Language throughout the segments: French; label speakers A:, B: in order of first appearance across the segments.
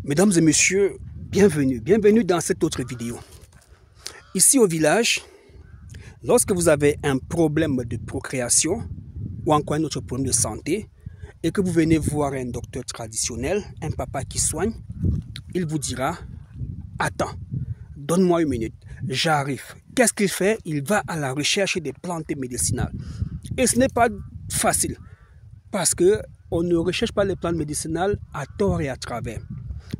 A: Mesdames et messieurs, bienvenue dans cette autre vidéo. Ici au village, lorsque vous avez un problème de procréation ou encore un autre problème de santé et que vous venez voir un docteur traditionnel, un papa qui soigne, il vous dira « Attends, donne-moi une minute, j'arrive ». Qu'est-ce qu'il fait? Il va à la recherche des plantes médicinales. Et ce n'est pas facile parce qu'on ne recherche pas les plantes médicinales à tort et à travers.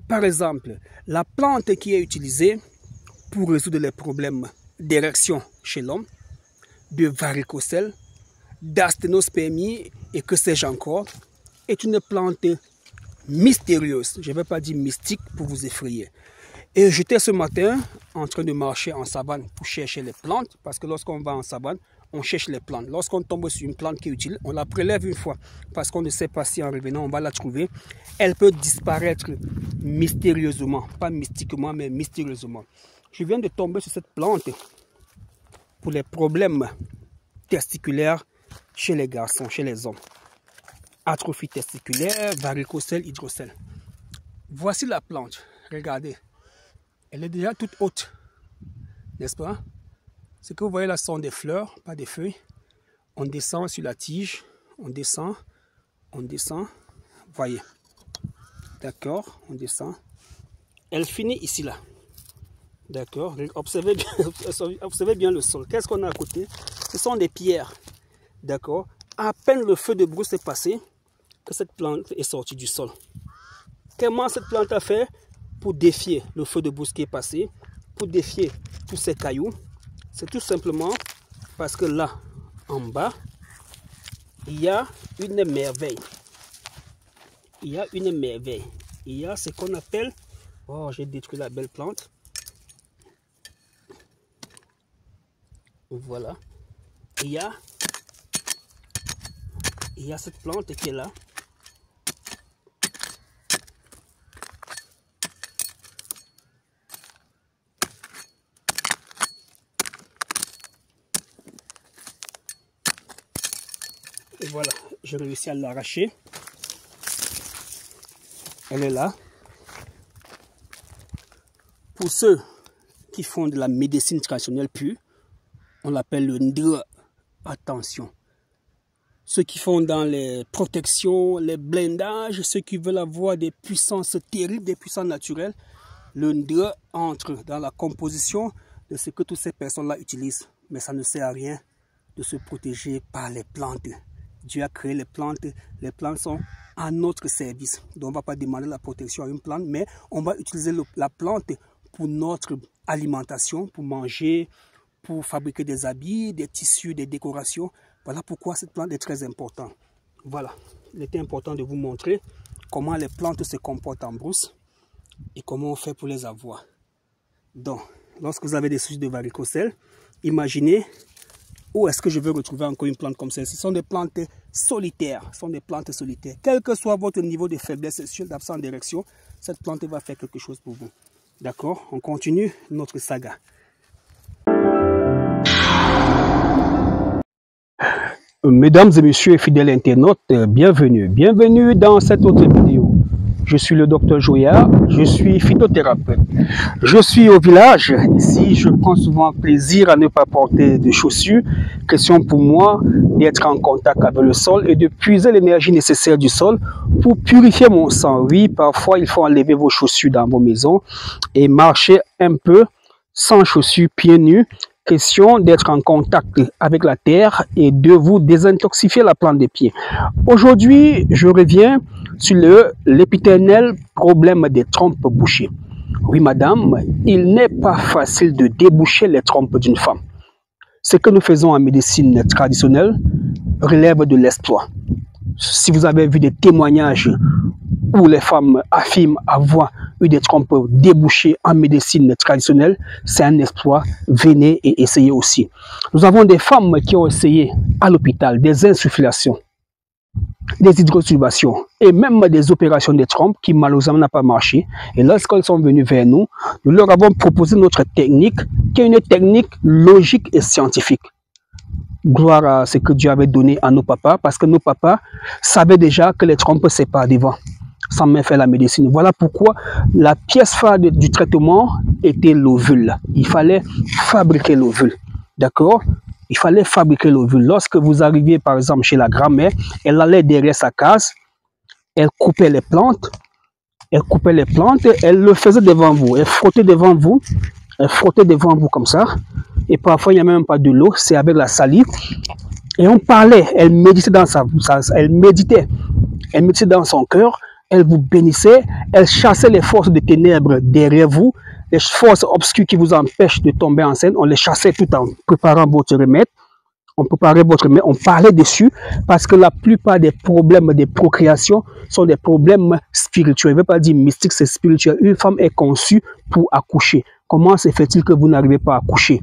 A: Par exemple, la plante qui est utilisée pour résoudre les problèmes d'érection chez l'homme, de varicocèle, d'asténospermie et que sais-je encore, est une plante mystérieuse. Je ne vais pas dire mystique pour vous effrayer. Et j'étais ce matin en train de marcher en savane pour chercher les plantes, parce que lorsqu'on va en savane, on cherche les plantes. Lorsqu'on tombe sur une plante qui est utile, on la prélève une fois, parce qu'on ne sait pas si en revenant, on va la trouver. Elle peut disparaître mystérieusement, pas mystiquement, mais mystérieusement. Je viens de tomber sur cette plante pour les problèmes testiculaires chez les garçons, chez les hommes. Atrophie testiculaire, varicocèle, hydrocèle. Voici la plante, regardez. Elle est déjà toute haute, n'est-ce pas? Ce que vous voyez là sont des fleurs, pas des feuilles. On descend sur la tige, on descend, voyez. D'accord, on descend. Elle finit ici là. D'accord, observez bien le sol. Qu'est-ce qu'on a à côté? Ce sont des pierres. D'accord, à peine le feu de brousse est passé que cette plante est sortie du sol. Comment cette plante a fait pour défier le feu de brousse qui est passé, pour défier tous ces cailloux? C'est tout simplement parce que là, en bas, il y a une merveille. Il y a une merveille. Il y a ce qu'on appelle... Oh, j'ai détruit la belle plante. Voilà. Il y a cette plante qui est là. Et voilà, j'ai réussi à l'arracher. Elle est là. Pour ceux qui font de la médecine traditionnelle pure, on l'appelle le ndra. Attention. Ceux qui font dans les protections, les blindages, ceux qui veulent avoir des puissances terribles, des puissances naturelles, le ndra entre dans la composition de ce que toutes ces personnes-là utilisent. Mais ça ne sert à rien de se protéger par les plantes. Dieu a créé les plantes sont à notre service. Donc on ne va pas demander la protection à une plante, mais on va utiliser la plante pour notre alimentation, pour manger, pour fabriquer des habits, des tissus, des décorations. Voilà pourquoi cette plante est très importante. Voilà, il était important de vous montrer comment les plantes se comportent en brousse et comment on fait pour les avoir. Donc, lorsque vous avez des soucis de varicocèle, imaginez où est-ce que je vais retrouver encore une plante comme celle-ci. Ce sont des plantes solitaires. Quel que soit votre niveau de faiblesse sexuelle, d'absence d'érection, cette plante va faire quelque chose pour vous. D'accord? On continue notre saga. Mesdames et messieurs fidèles internautes, bienvenue dans cette autre vidéo. Je suis le docteur Joya, je suis phytothérapeute. Je suis au village, ici je prends souvent plaisir à ne pas porter de chaussures. Question pour moi d'être en contact avec le sol et de puiser l'énergie nécessaire du sol pour purifier mon sang. Oui, parfois il faut enlever vos chaussures dans vos maisons et marcher un peu sans chaussures, pieds nus. Question d'être en contact avec la terre et de vous désintoxifier la plante des pieds. Aujourd'hui, je reviens sur l'épiternel problème des trompes bouchées. Oui, madame, il n'est pas facile de déboucher les trompes d'une femme. Ce que nous faisons en médecine traditionnelle relève de l'exploit. Si vous avez vu des témoignages où les femmes affirment avoir eu des trompes débouchées en médecine traditionnelle, c'est un exploit. Venez et essayez aussi. Nous avons des femmes qui ont essayé à l'hôpital des insufflations, des hydrotubations et même des opérations de trompes qui malheureusement n'ont pas marché. Et lorsqu'elles sont venues vers nous, nous leur avons proposé notre technique qui est une technique logique et scientifique. Gloire à ce que Dieu avait donné à nos papas, parce que nos papas savaient déjà que les trompes c'est par devant. sans même faire la médecine. Voilà pourquoi la pièce phare du traitement était l'ovule. Il fallait fabriquer l'ovule. D'accord? Il fallait fabriquer l'ovule. Lorsque vous arriviez par exemple chez la grand-mère, elle allait derrière sa case, elle coupait les plantes, elle le faisait devant vous, elle frottait devant vous comme ça. Et parfois il n'y a même pas de l'eau, c'est avec la salive. Et on parlait, elle méditait dans elle méditait dans son cœur, elle vous bénissait, elle chassait les forces de ténèbres derrière vous, les forces obscures qui vous empêchent de tomber enceinte, on les chassait tout en préparant votre remède. On préparait votre remède, on parlait dessus, parce que la plupart des problèmes de procréation sont des problèmes spirituels. Je ne veux pas dire mystique, c'est spirituel. Une femme est conçue pour accoucher. Comment se fait-il que vous n'arrivez pas à accoucher?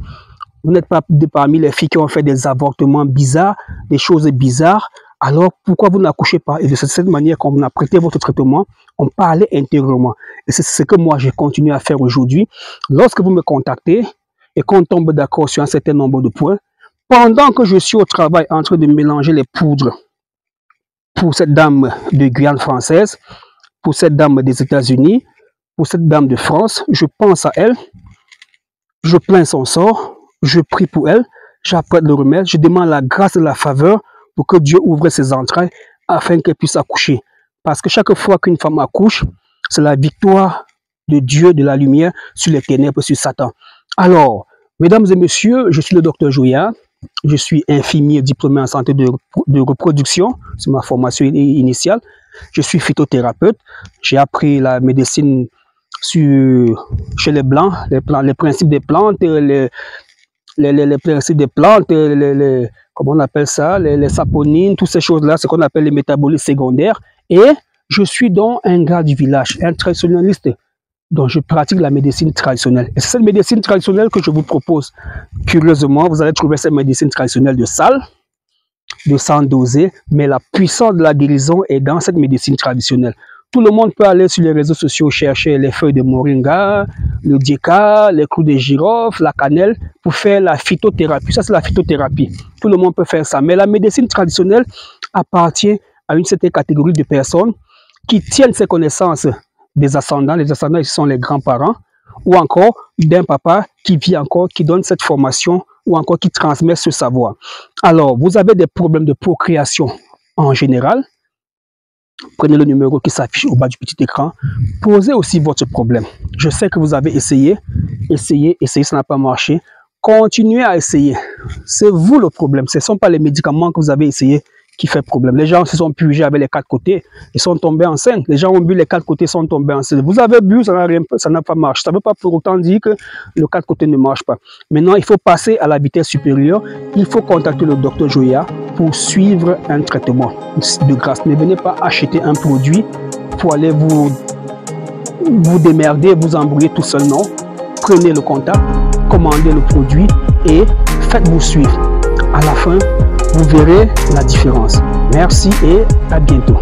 A: Vous n'êtes pas parmi les filles qui ont fait des avortements bizarres, des choses bizarres. Alors, pourquoi vous n'accouchez pas? Et de cette manière, quand on a prêté votre traitement, on parlait intérieurement. Et c'est ce que moi, j'ai continué à faire aujourd'hui. Lorsque vous me contactez et qu'on tombe d'accord sur un certain nombre de points, pendant que je suis au travail en train de mélanger les poudres pour cette dame de Guyane française, pour cette dame des États-Unis, pour cette dame de France, je pense à elle, je plains son sort, je prie pour elle, j'apprête le remède, je demande la grâce et la faveur pour que Dieu ouvre ses entrailles afin qu'elle puisse accoucher. Parce que chaque fois qu'une femme accouche, c'est la victoire de Dieu, de la lumière sur les ténèbres, sur Satan. Alors, mesdames et messieurs, je suis le docteur Joya. Je suis infirmier diplômé en santé de reproduction, c'est ma formation initiale. Je suis phytothérapeute. J'ai appris la médecine chez les Blancs, les principes des plantes, les principes des plantes, comment on appelle ça, les saponines, toutes ces choses-là, ce qu'on appelle les métabolismes secondaires. Et je suis donc un gars du village, un traditionnaliste. Donc, je pratique la médecine traditionnelle. Et c'est cette médecine traditionnelle que je vous propose. Curieusement, vous allez trouver cette médecine traditionnelle de salle, de sang dosé, mais la puissance de la guérison est dans cette médecine traditionnelle. Tout le monde peut aller sur les réseaux sociaux chercher les feuilles de moringa, le diéka, les clous de girofle, la cannelle, pour faire la phytothérapie. Ça, c'est la phytothérapie. Tout le monde peut faire ça. Mais la médecine traditionnelle appartient à une certaine catégorie de personnes qui tiennent ces connaissances des ascendants. Les ascendants, ce sont les grands-parents, ou encore d'un papa qui vit encore, qui donne cette formation, ou encore qui transmet ce savoir. Alors, vous avez des problèmes de procréation en général. Prenez le numéro qui s'affiche au bas du petit écran. Posez aussi votre problème. Je sais que vous avez essayé, ça n'a pas marché. Continuez à essayer. C'est vous le problème. Ce ne sont pas les médicaments que vous avez essayé qui fait problème. Les gens se sont purgés avec les 4 côtés, ils sont tombés enceintes. Les gens ont bu les 4 côtés, sont tombés enceintes. Vous avez bu, ça n'a pas marché. Ça ne veut pas pour autant dire que le 4 côtés ne marche pas. Maintenant, il faut passer à la vitesse supérieure. Il faut contacter le docteur Joya pour suivre un traitement de grâce. Ne venez pas acheter un produit pour aller vous démerder, vous embrouiller tout seul, non. Prenez le contact, commandez le produit et faites-vous suivre. À la fin, vous verrez la différence. Merci et à bientôt.